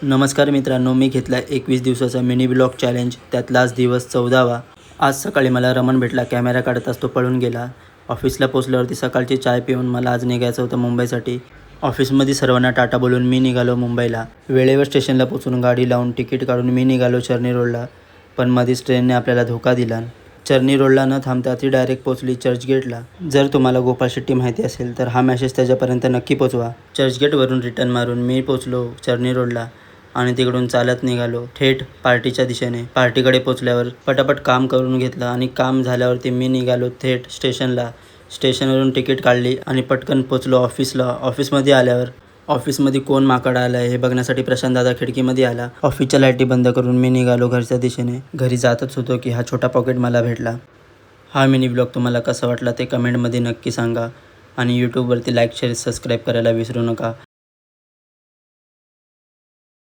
नमस्कार मित्रांनो, मी घेतला 21 दिवसाचा मिनी ब्लॉग चॅलेंज. त्यातलाच दिवस 14वा. आज सकाळी मला रमण भेटला. कॅमेरा काढताच तो पळून गेला. ऑफिसला पोचल्यावरती सकाळची चाय पिऊन मला आज निघायचं होतं मुंबईसाठी. ऑफिसमध्ये सर्वांना टाटा बोलून मी निघालो मुंबईला. वेळेवर स्टेशनला पोचून गाडी लावून तिकीट काढून मी निघालो चर्नी रोडला. पण मध्येच ट्रेनने आपल्याला धोका दिला. चर्नी रोडला न थांबता ती डायरेक्ट पोचली चर्चगेटला. जर तुम्हाला गोपाळ शेट्टी माहिती असेल तर हा मेसेज त्याच्यापर्यंत नक्की पोचवा. चर्चगेटवरून रिटर्न मारून मी पोचलो चर्नी रोडला आणि तिकडून चालत निघालो थेट पार्टीच्या दिशेने. पार्टीकडे पोचल्यावर पटापट काम करून घेतलं आणि काम झाल्यावरती मी निघालो थेट स्टेशनला. स्टेशनवरून तिकीट काढली आणि पटकन पोचलो ऑफिसला. ऑफिसमध्ये आल्यावर ऑफिसमध्ये कोण माकड आलं आहे हे बघण्यासाठी प्रशांत दादा खिडकीमध्ये आला. ऑफिसच्या लाईटी बंद करून मी निघालो घरच्या दिशेने. घरी जातच होतो की हा छोटा पॉकेट मला भेटला. हा मिनी ब्लॉग तुम्हाला कसा वाटला ते कमेंटमध्ये नक्की सांगा आणि यूट्यूबवरती लाईक शेअर सबस्क्राईब करायला विसरू नका.